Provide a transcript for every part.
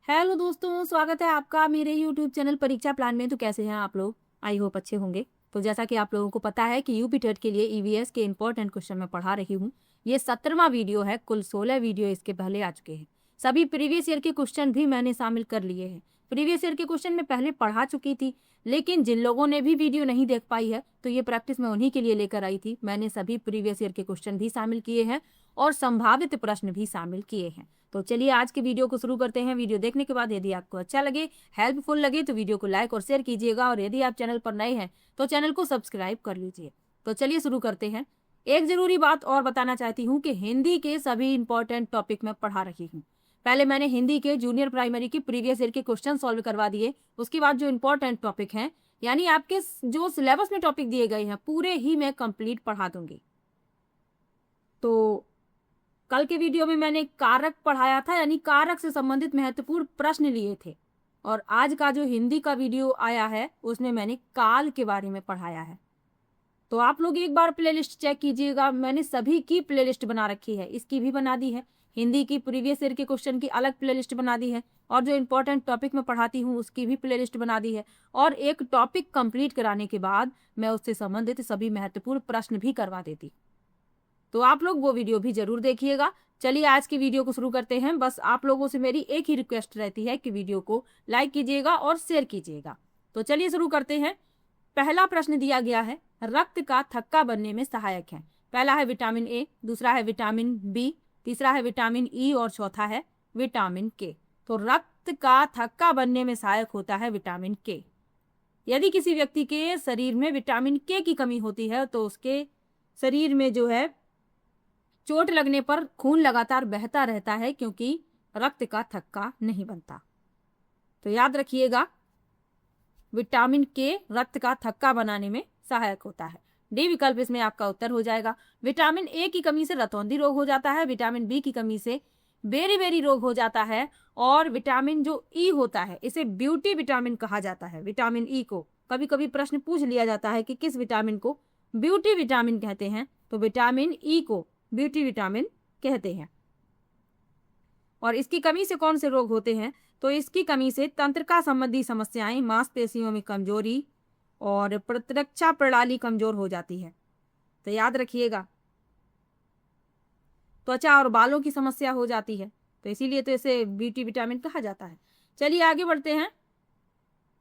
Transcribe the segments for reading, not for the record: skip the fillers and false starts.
Hello दोस्तों, स्वागत है आपका मेरे यूट्यूब चैनल परीक्षा प्लान में। तो कैसे हैं आप लोग? आई होप अच्छे होंगे। तो जैसा कि आप लोगों को पता है कि यूपी टेट के लिए ईवीएस के इंपॉर्टेंट क्वेश्चन मैं पढ़ा रही हूँ। ये 17वां वीडियो है, कुल 16 वीडियो इसके पहले आ चुके हैं। सभी प्रीवियस ईयर के क्वेश्चन भी मैंने शामिल कर लिए हैं। प्रीवियस ईयर के क्वेश्चन मैं पहले पढ़ा चुकी थी, लेकिन जिन लोगों ने भी वीडियो नहीं देख पाई है तो ये प्रैक्टिस मैं उन्हीं के लिए लेकर आई थी। मैंने सभी प्रीवियस ईयर के क्वेश्चन भी शामिल किए हैं और संभावित प्रश्न भी शामिल किए हैं। तो चलिए आज के वीडियो को शुरू करते हैं। वीडियो देखने के बाद यदि आपको अच्छा लगे, हेल्पफुल लगे तो वीडियो को लाइक और शेयर कीजिएगा, और यदि आप चैनल पर नए हैं तो चैनल को सब्सक्राइब कर लीजिए। तो चलिए शुरू करते हैं। एक जरूरी बात और बताना चाहती हूँ कि हिंदी के सभी इंपॉर्टेंट टॉपिक में पढ़ा रही हूँ। पहले मैंने हिंदी के जूनियर प्राइमरी की प्रीवियस ईयर के क्वेश्चन सॉल्व करवा दिए। उसके बाद जो इंपॉर्टेंट टॉपिक हैं, यानी आपके जो सिलेबस में टॉपिक दिए गए हैं, पूरे ही मैं कंप्लीट पढ़ा दूंगी। तो कल के वीडियो में मैंने कारक पढ़ाया था, यानी कारक से संबंधित महत्वपूर्ण प्रश्न लिए थे। और आज का जो हिंदी का वीडियो आया है उसमें मैंने काल के बारे में पढ़ाया है। तो आप लोग एक बार प्लेलिस्ट चेक कीजिएगा। मैंने सभी की प्लेलिस्ट बना रखी है, इसकी भी बना दी है। हिंदी की प्रीवियस ईयर के क्वेश्चन की अलग प्लेलिस्ट बना दी है, और जो इंपॉर्टेंट टॉपिक में पढ़ाती हूँ उसकी भी प्लेलिस्ट बना दी है। और एक टॉपिक कंप्लीट कराने के बाद मैं उससे संबंधित सभी महत्वपूर्ण प्रश्न भी करवा देती। तो आप लोग वो वीडियो भी जरूर देखिएगा। चलिए आज की वीडियो को शुरू करते हैं। बस आप लोगों से मेरी एक ही रिक्वेस्ट रहती है कि वीडियो को लाइक कीजिएगा और शेयर कीजिएगा। तो चलिए शुरू करते हैं। पहला प्रश्न दिया गया है, रक्त का थक्का बनने में सहायक है। पहला है विटामिन ए, दूसरा है विटामिन बी, तीसरा है विटामिन ई और चौथा है विटामिन के। तो रक्त का थक्का बनने में सहायक होता है विटामिन के। यदि किसी व्यक्ति के शरीर में विटामिन के की कमी होती है तो उसके शरीर में जो है चोट लगने पर खून लगातार बहता रहता है, क्योंकि रक्त का थक्का नहीं बनता। तो याद रखिएगा, विटामिन के रक्त का थक्का बनाने में सहायक होता है। डी विकल्प इसमें आपका उत्तर हो जाएगा। विटामिन ए की कमी से रतौंधी रोग हो जाता है, विटामिन बी की कमी से बेरी रोग हो जाता है, और विटामिन जो ई होता है इसे ब्यूटी विटामिन कहा जाता है। विटामिन ई को कभी कभी प्रश्न पूछ लिया जाता है कि किस विटामिन को ब्यूटी विटामिन कहते हैं, तो विटामिन ई को ब्यूटी विटामिन कहते हैं। और इसकी कमी से कौन से रोग होते हैं, तो इसकी कमी से तंत्रिका संबंधी समस्याएं, मांसपेशियों में कमजोरी और प्रतिरक्षा प्रणाली कमजोर हो जाती है। तो याद रखिएगा, त्वचा और बालों की समस्या हो जाती है, तो इसीलिए तो इसे ब्यूटी विटामिन कहा जाता है। चलिए आगे बढ़ते हैं।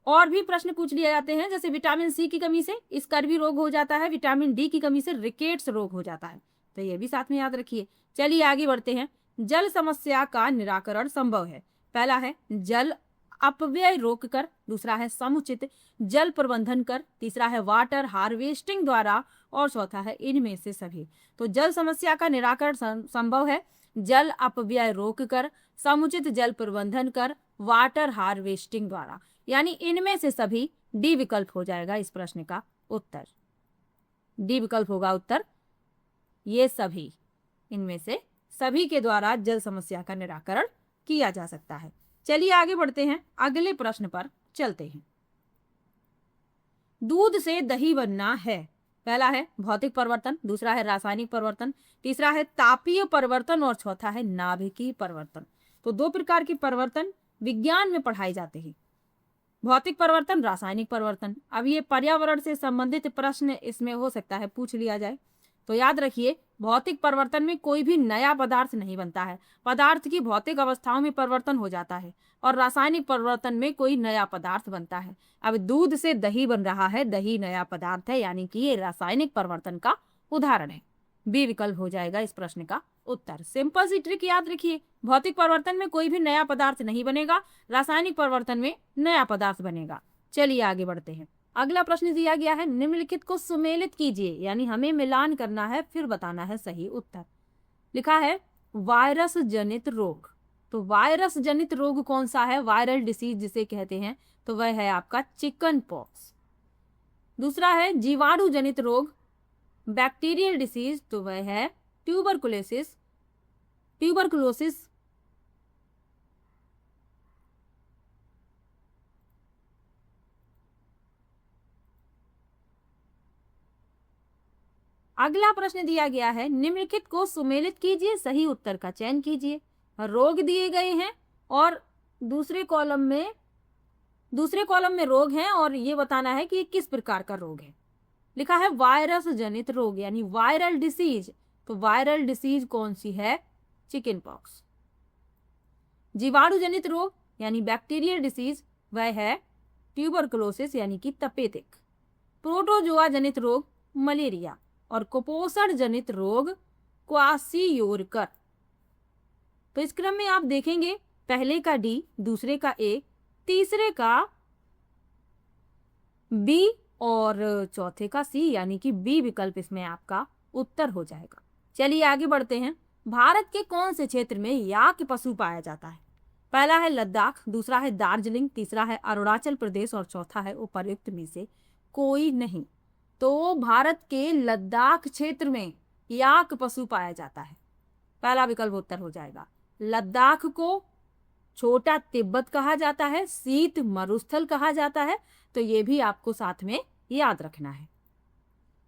और भी प्रश्न पूछ लिए जाते हैं, जैसे विटामिन सी की कमी से स्कर्वी रोग हो जाता है, विटामिन डी की कमी से रिकेट्स रोग हो जाता है। तो ये भी साथ में याद रखिए। चलिए आगे बढ़ते हैं। जल समस्या का निराकरण संभव है। पहला है जल अपव्यय रोककर, दूसरा है समुचित जल प्रबंधन कर, तीसरा है वाटर हार्वेस्टिंग द्वारा, और चौथा है इनमें से सभी। तो जल समस्या का निराकरण संभव है जल अपव्यय रोककर, समुचित जल प्रबंधन कर, वाटर हार्वेस्टिंग द्वारा, यानी इनमें से सभी। डी विकल्प हो जाएगा इस प्रश्न का उत्तर। डी विकल्प होगा उत्तर, ये सभी, इनमें से सभी के द्वारा जल समस्या का निराकरण किया जा सकता है। चलिए आगे बढ़ते हैं, अगले प्रश्न पर चलते हैं। दूध से दही बनना है। पहला है भौतिक परिवर्तन, दूसरा है रासायनिक परिवर्तन, तीसरा है तापीय परिवर्तन, और चौथा है नाभिकीय परिवर्तन। तो दो प्रकार के परिवर्तन विज्ञान में पढ़ाए जाते हैं, भौतिक परिवर्तन, रासायनिक परिवर्तन। अब ये पर्यावरण से संबंधित प्रश्न इसमें हो सकता है पूछ लिया जाए। तो याद रखिए, भौतिक परिवर्तन में कोई भी नया पदार्थ नहीं बनता है, पदार्थ की भौतिक अवस्थाओं में परिवर्तन हो जाता है। और रासायनिक परिवर्तन में कोई नया पदार्थ बनता है। अब दूध से दही बन रहा है, दही नया पदार्थ है, यानी कि ये रासायनिक परिवर्तन का उदाहरण है। बी विकल्प हो जाएगा इस प्रश्न का उत्तर। सिंपल सी ट्रिक याद रखिए, भौतिक परिवर्तन में कोई भी नया पदार्थ नहीं बनेगा, रासायनिक परिवर्तन में नया पदार्थ बनेगा। चलिए आगे बढ़ते हैं। अगला प्रश्न दिया गया है, निम्नलिखित को सुमेलित कीजिए, यानी हमें मिलान करना है फिर बताना है सही उत्तर। लिखा है वायरस जनित रोग। तो वायरस जनित रोग कौन सा है? वायरल डिसीज जिसे कहते हैं, तो वह है आपका चिकन पॉक्स। दूसरा है जीवाणु जनित रोग, बैक्टीरियल डिसीज, तो वह है ट्यूबरकुलोसिस। अगला प्रश्न दिया गया है, निम्नलिखित को सुमेलित कीजिए, सही उत्तर का चयन कीजिए। रोग दिए गए हैं और दूसरे कॉलम में रोग हैं और ये बताना है कि ये किस प्रकार का रोग है। लिखा है वायरस जनित रोग यानी वायरल डिसीज। तो वायरल डिसीज कौन सी है? Chicken pox. जीवाणु जनित रोग यानी बैक्टीरियल डिसीज वह है ट्यूबरकुलोसिस यानी कि तपेदिक। प्रोटोजोआ जनित रोग मलेरिया और कुपोषण जनित रोग क्वासियोरकर। तो इस क्रम में आप देखेंगे पहले का डी, दूसरे का ए, तीसरे का बी और चौथे का सी यानी कि बी विकल्प इसमें आपका उत्तर हो जाएगा। चलिए आगे बढ़ते हैं। भारत के कौन से क्षेत्र में याक पशु पाया जाता है? पहला है लद्दाख, दूसरा है दार्जिलिंग, तीसरा है अरुणाचल प्रदेश और चौथा है उपर्युक्त में से कोई नहीं। तो भारत के लद्दाख क्षेत्र में याक पशु पाया जाता है। पहला विकल्प उत्तर हो जाएगा। लद्दाख को छोटा तिब्बत कहा जाता है, शीत मरुस्थल कहा जाता है, तो ये भी आपको साथ में याद रखना है।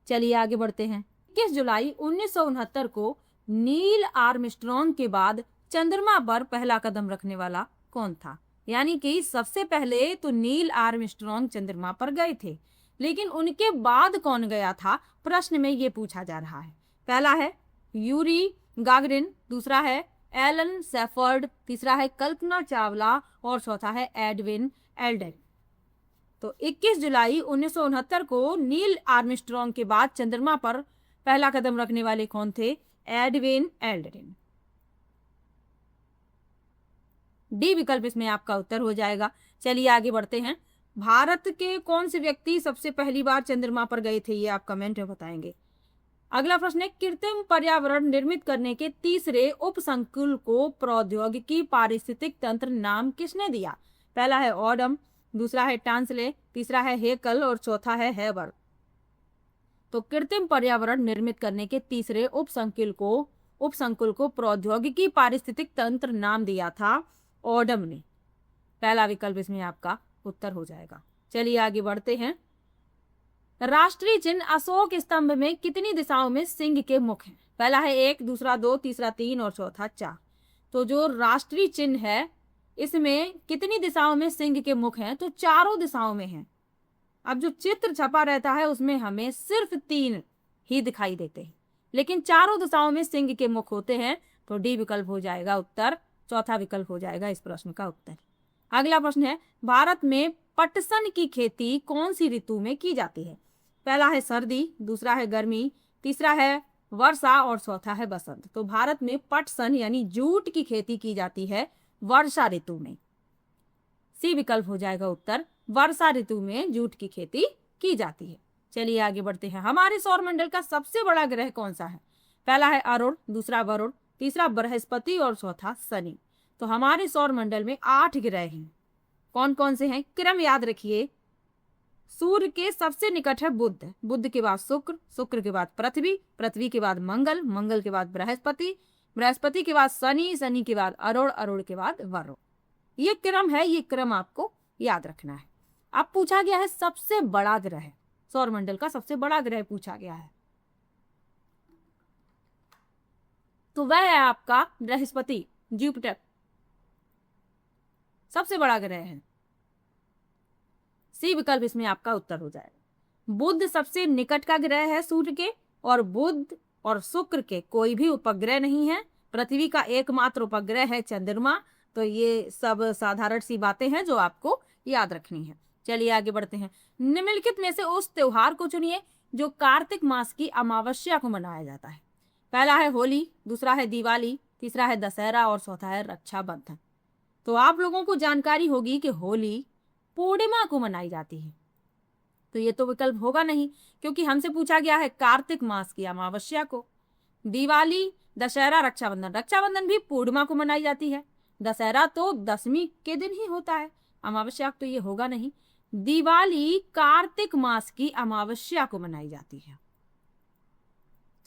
चलिए आगे बढ़ते हैं। 21 जुलाई 1969 को नील आर्मस्ट्रॉन्ग के बाद चंद्रमा पर पहला कदम रखने वाला कौन था? यानी कि सबसे पहले तो नील आर्मस्ट्रॉन्ग चंद्रमा पर गए थे, लेकिन उनके बाद कौन गया था प्रश्न में ये पूछा जा रहा है। पहला है यूरी गागरिन, दूसरा है एलन सेफर्ड, तीसरा है कल्पना चावला और चौथा है एडविन एल्डरिन। तो 21 जुलाई 1969 को नील आर्मस्ट्रॉन्ग के बाद चंद्रमा पर पहला कदम रखने वाले कौन थे? एडविन एल्डरिन। डी विकल्प इसमें आपका उत्तर हो जाएगा। चलिए आगे बढ़ते हैं। भारत के कौन से व्यक्ति सबसे पहली बार चंद्रमा पर गए थे? ये आप कमेंट में बताएंगे। अगला प्रश्न है कृत्रिम पर्यावरण निर्मित करने के तीसरे उपसंकुल को प्रौद्योगिकी पारिस्थितिक तंत्र नाम किसने दिया? पहला है ऑडम, दूसरा है टांसले, तीसरा है हेकल और चौथा है हेबर। तो कृत्रिम पर्यावरण निर्मित करने के तीसरे उपसंकुल को प्रौद्योगिकी पारिस्थितिक तंत्र नाम दिया था ऑडम ने। पहला विकल्प इसमें आपका उत्तर हो जाएगा। चलिए आगे बढ़ते हैं। राष्ट्रीय चिन्ह अशोक स्तंभ में कितनी दिशाओं में सिंह के मुख हैं? पहला है 1, दूसरा 2, तीसरा 3 और चौथा 4। तो जो राष्ट्रीय चिन्ह है इसमें कितनी दिशाओं में सिंह के मुख हैं? तो चारों दिशाओं में हैं। अब जो चित्र छपा रहता है उसमें हमें सिर्फ 3 ही दिखाई देते हैं, लेकिन चारों दिशाओं में सिंह के मुख होते हैं। तो डी विकल्प हो जाएगा उत्तर, चौथा विकल्प हो जाएगा इस प्रश्न का उत्तर। अगला प्रश्न है भारत में पटसन की खेती कौन सी ऋतु में की जाती है? पहला है सर्दी, दूसरा है गर्मी, तीसरा है वर्षा और चौथा है बसंत। तो भारत में पटसन यानी जूट की खेती की जाती है वर्षा ऋतु में। सी विकल्प हो जाएगा उत्तर, वर्षा ऋतु में जूट की खेती की जाती है। चलिए आगे बढ़ते हैं। हमारे सौरमंडल का सबसे बड़ा ग्रह कौन सा है? पहला है अरुण, दूसरा वरुण, तीसरा बृहस्पति और चौथा शनि। तो हमारे सौरमंडल में 8 ग्रह हैं। कौन कौन से हैं? क्रम याद रखिए। सूर्य के सबसे निकट है बुध, बुध के बाद शुक्र, शुक्र के बाद पृथ्वी, पृथ्वी के बाद मंगल, मंगल के बाद बृहस्पति, बृहस्पति के बाद शनि, शनि के बाद अरुण, अरुण के बाद वरुण। ये क्रम है, ये क्रम आपको याद रखना है। अब पूछा गया है सबसे बड़ा ग्रह, सौरमंडल का सबसे बड़ा ग्रह पूछा गया है, तो वह है आपका बृहस्पति, जुपिटर सबसे बड़ा ग्रह है। सी विकल्प इसमें आपका उत्तर हो जाएगा। बुध सबसे निकट का ग्रह है सूर्य के, और बुध और शुक्र के कोई भी उपग्रह नहीं है। पृथ्वी का एकमात्र उपग्रह है चंद्रमा। तो ये सब साधारण सी बातें हैं जो आपको याद रखनी है। चलिए आगे बढ़ते हैं। निम्नलिखित में से उस त्योहार को चुनिए जो कार्तिक मास की अमावस्या को मनाया जाता है। पहला है होली, दूसरा है दिवाली, तीसरा है दशहरा और चौथा है रक्षाबंधन। तो आप लोगों को जानकारी होगी कि होली पूर्णिमा को मनाई जाती है, तो ये तो विकल्प होगा नहीं, क्योंकि हमसे पूछा गया है कार्तिक मास की अमावस्या को। दिवाली, दशहरा, रक्षाबंधन, रक्षाबंधन भी पूर्णिमा को मनाई जाती है। दशहरा तो 10वीं के दिन ही होता है, अमावस्या तो ये होगा नहीं। दिवाली कार्तिक मास की अमावस्या को मनाई जाती है।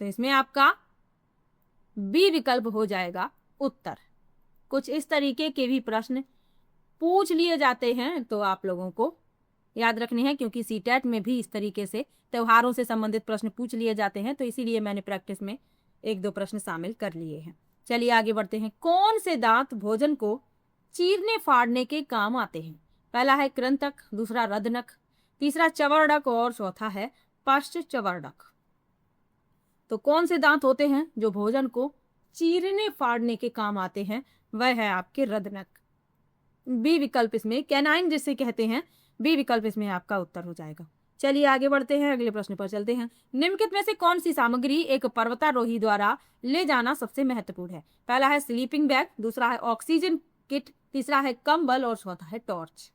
तो इसमें आपका बी विकल्प हो जाएगा उत्तर। कुछ इस तरीके के भी प्रश्न पूछ लिए जाते हैं, तो आप लोगों को याद रखने हैं, क्योंकि सीटेट में भी इस तरीके से त्योहारों से संबंधित प्रश्न पूछ लिए जाते हैं। तो इसीलिए मैंने प्रैक्टिस में 1-2 प्रश्न शामिल कर लिए हैं। चलिए आगे बढ़ते हैं। कौन से दांत भोजन को चीरने फाड़ने के काम आते हैं? पहला है कृंतक, दूसरा रदनक, तीसरा चवर्णक और चौथा है पश्च चवर्णक। तो कौन से दांत होते हैं जो भोजन को चीरने फाड़ने के काम आते हैं? वह है आपके रदनक। बी विकल्प इसमें कैनाइन जिसे कहते हैं, बी विकल्प इसमें आपका उत्तर हो जाएगा। चलिए आगे बढ़ते हैं, अगले प्रश्न पर चलते हैं। निम्नलिखित में से कौन सी सामग्री एक पर्वतारोही द्वारा ले जाना सबसे महत्वपूर्ण है? पहला है स्लीपिंग बैग, दूसरा है ऑक्सीजन किट, तीसरा है कंबल और चौथा है टॉर्च।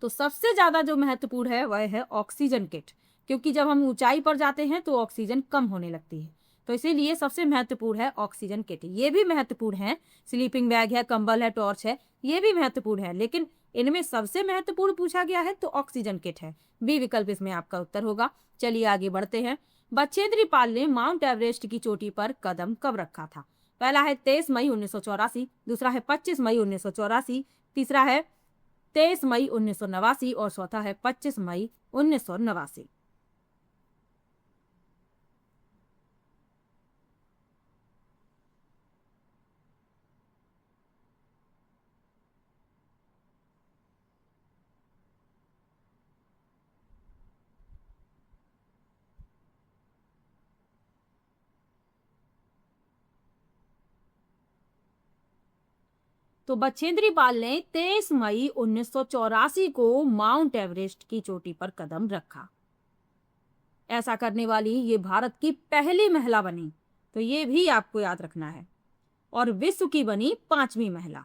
तो सबसे ज्यादा जो महत्वपूर्ण है वह है ऑक्सीजन किट, क्योंकि जब हम ऊंचाई पर जाते हैं तो ऑक्सीजन कम होने लगती है, तो इसीलिए सबसे महत्वपूर्ण है ऑक्सीजन किट। ये भी महत्वपूर्ण है, स्लीपिंग बैग है, कंबल है, टॉर्च है, ये भी महत्वपूर्ण है, लेकिन इनमें सबसे महत्वपूर्ण पूछा गया है तो ऑक्सीजन किट है। बी विकल्प इसमें आपका उत्तर होगा। चलिए आगे बढ़ते हैं। बछेंद्री पाल ने माउंट एवरेस्ट की चोटी पर कदम कब रखा था? पहला है 23 मई 1984, दूसरा है 25 मई 1984, तीसरा है 23 मई 1989 और चौथा है 25 मई 1989। तो बछेंद्री पाल ने 23 मई 1984 को माउंट एवरेस्ट की चोटी पर कदम रखा। ऐसा करने वाली ये भारत की पहली महिला बनी, तो ये भी आपको याद रखना है, और विश्व की बनी 5वीं महिला।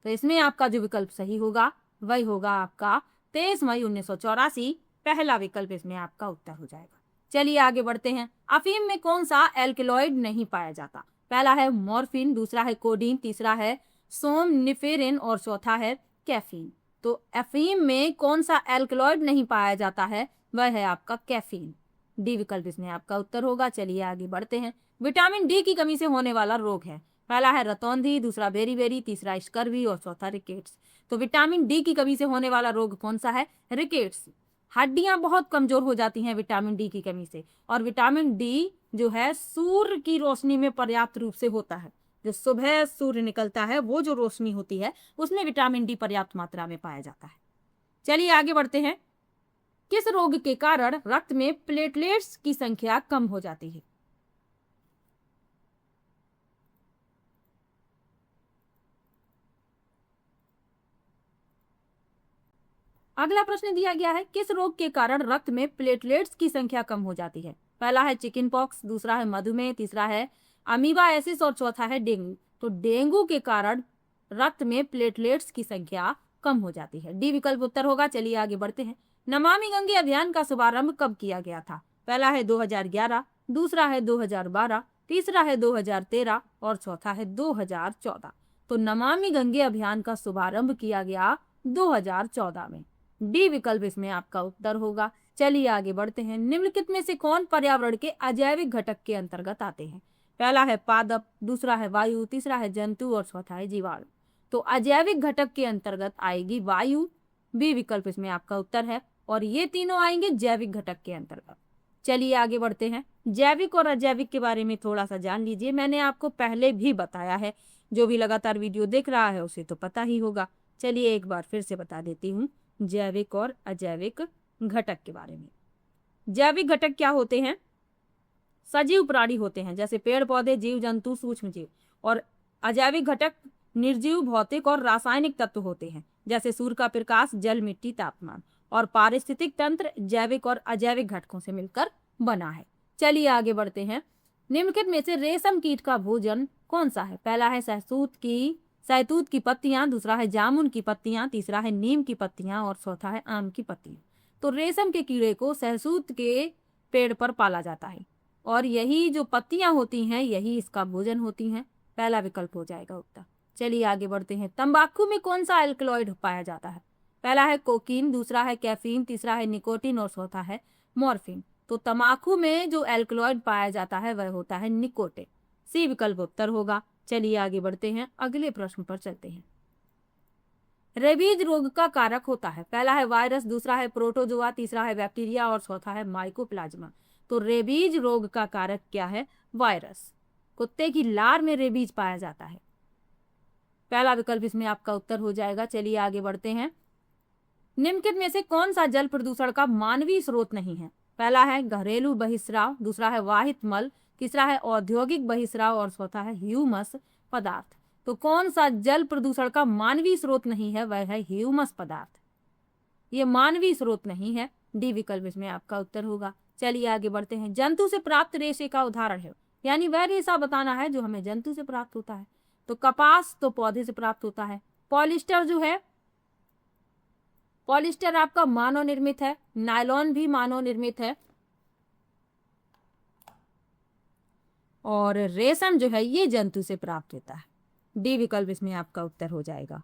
तो इसमें आपका जो विकल्प सही होगा वही होगा आपका 23 मई 1984, पहला विकल्प इसमें आपका उत्तर हो जाएगा। चलिए आगे बढ़ते हैं। अफीम में कौन सा एल्कलॉइड नहीं पाया जाता? पहला है मॉर्फिन, दूसरा है कोडीन, तीसरा है सोमनिफेरिन और चौथा है कैफीन। तो अफीम में कौन सा एल्कलॉइड नहीं पाया जाता है? वह है आपका कैफीन। डी विकल्प इसमें आपका उत्तर होगा। चलिए आगे बढ़ते हैं। विटामिन डी की कमी से होने वाला रोग है? पहला है रतौंधी, दूसरा बेरीबेरी, तीसरा स्कर्वी और चौथा रिकेट्स। तो विटामिन डी की कमी से होने वाला रोग कौन सा है? रिकेट्स। हड्डियां बहुत कमजोर हो जाती हैं विटामिन डी की कमी से, और विटामिन डी जो है सूर्य की रोशनी में पर्याप्त रूप से होता है। जो सुबह सूर्य निकलता है वो जो रोशनी होती है उसमें विटामिन डी पर्याप्त मात्रा में पाया जाता है। चलिए आगे बढ़ते हैं। किस रोग के कारण रक्त में प्लेटलेट्स की संख्या कम हो जाती है? अगला प्रश्न दिया गया है, किस रोग के कारण रक्त में प्लेटलेट्स की संख्या कम हो जाती है? पहला है चिकन पॉक्स, दूसरा है मधुमेह, तीसरा है अमीबाएसिस और चौथा है डेंगू। तो डेंगू के कारण रक्त में प्लेटलेट्स की संख्या कम हो जाती है। डी विकल्प उत्तर होगा। चलिए आगे बढ़ते हैं। नमामि गंगे अभियान का शुभारंभ कब किया गया था? पहला है 2011, दूसरा है 2012, तीसरा है 2013 और चौथा है 2014। तो नमामि गंगे अभियान का शुभारंभ किया गया 2014 में। डी विकल्प इसमें आपका उत्तर होगा। चलिए आगे बढ़ते हैं। निम्नलिखित में से कौन पर्यावरण के अजैविक घटक के अंतर्गत आते हैं? पहला है पादप, दूसरा है वायु, तीसरा है जंतु और चौथा है जीवाणु। तो अजैविक घटक के अंतर्गत आएगी वायु। बी विकल्प इसमें आपका उत्तर है, और ये तीनों आएंगे जैविक घटक के अंतर्गत। चलिए आगे बढ़ते हैं। जैविक और अजैविक के बारे में थोड़ा सा जान लीजिए। मैंने आपको पहले भी बताया है, जो भी लगातार वीडियो देख रहा है उसे तो पता ही होगा। चलिए एक बार फिर से बता देती हूँ जैविक और अजैविक घटक के बारे में। जैविक घटक क्या होते हैं? सजीव प्राणी होते हैं, जैसे पेड़ पौधे, जीव जंतु, सूक्ष्म जीव। और अजैविक घटक निर्जीव भौतिक और रासायनिक तत्व होते हैं, जैसे सूर्य का प्रकाश, जल, मिट्टी, तापमान। और पारिस्थितिक तंत्र जैविक और अजैविक घटकों से मिलकर बना है। चलिए आगे बढ़ते हैं। निम्नलिखित में से रेशम कीट का भोजन कौन सा है? पहला है सहतूत की पत्तियां, दूसरा है जामुन की पत्तियां, तीसरा है नीम की पत्तियां और चौथा है आम की पत्तियां। तो रेशम के कीड़े को सहतूत के पेड़ पर पाला जाता है, और यही जो पत्तियां होती हैं यही इसका भोजन होती हैं। पहला विकल्प हो जाएगा उत्तर। चलिए आगे बढ़ते हैं। तंबाकू में कौन सा एल्कलॉइड पाया जाता है? पहला है कोकीन, दूसरा है कैफीन, तीसरा है निकोटीन और चौथा है मॉर्फिन। तो तंबाकू में जो एल्कलॉइड पाया जाता है वह होता है निकोटीन। सी विकल्प उत्तर होगा। चलिए आगे बढ़ते हैं, अगले प्रश्न पर चलते हैं। रेबीज रोग का कारक होता है? पहला है वायरस, दूसरा है प्रोटोजोआ, तीसरा है बैक्टीरिया और चौथा है माइकोप्लाज्मा। तो रेबीज रोग का कारक क्या है? वायरस। कुत्ते की लार में रेबीज पाया जाता है। पहला विकल्प इसमें आपका उत्तर हो जाएगा। चलिए आगे बढ़ते हैं। निम्नलिखित में से कौन सा जल प्रदूषण का मानवीय स्रोत नहीं है? पहला है घरेलू बहिस्राव, दूसरा है वाहित मल, तीसरा है औद्योगिक बहिस्राव और चौथा है ह्यूमस पदार्थ। तो कौन सा जल प्रदूषण का मानवीय स्रोत नहीं है? वह है ह्यूमस पदार्थ। ये मानवीय स्रोत नहीं है। डी विकल्प इसमें आपका उत्तर होगा। चलिए आगे बढ़ते हैं। जंतु से प्राप्त रेशे का उदाहरण है, यानी वह रेशा बताना है जो हमें जंतु से प्राप्त होता है। तो कपास तो पौधे से प्राप्त होता है। पॉलिस्टर जो है, पॉलिस्टर आपका मानव निर्मित है। नायलॉन भी मानव निर्मित है। और रेशम जो है ये जंतु से प्राप्त होता है। डी विकल्प इसमें आपका उत्तर हो जाएगा।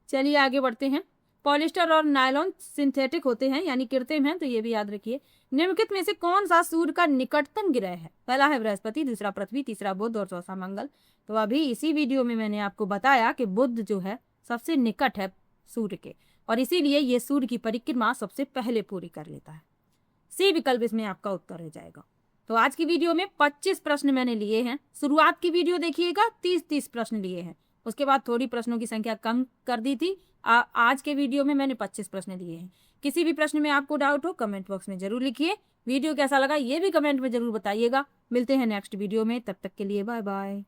चलिए आगे बढ़ते हैं। पॉलिस्टर और नायलॉन सिंथेटिक होते हैं, यानी कृत्रिम हैं, तो ये भी याद रखिए। निम्नलिखित में से कौन सा सूर्य का निकटतम ग्रह है? पहला है बृहस्पति, दूसरा पृथ्वी, तीसरा बुध और चौथा मंगल। तो अभी इसी वीडियो में मैंने आपको बताया कि बुध जो है सबसे निकट है सूर्य के, और इसीलिए ये सूर्य की परिक्रमा सबसे पहले पूरी कर लेता है। सी विकल्प इसमें आपका उत्तर हो जाएगा। तो आज की वीडियो में 25 प्रश्न मैंने लिए हैं। शुरुआत की वीडियो देखिएगा 30 प्रश्न लिए हैं, उसके बाद थोड़ी प्रश्नों की संख्या कम कर दी थी। आज के वीडियो में मैंने 25 प्रश्न दिए हैं। किसी भी प्रश्न में आपको डाउट हो कमेंट बॉक्स में जरूर लिखिए। वीडियो कैसा लगा ये भी कमेंट में जरूर बताइएगा। मिलते हैं नेक्स्ट वीडियो में, तब तक के लिए बाय बाय।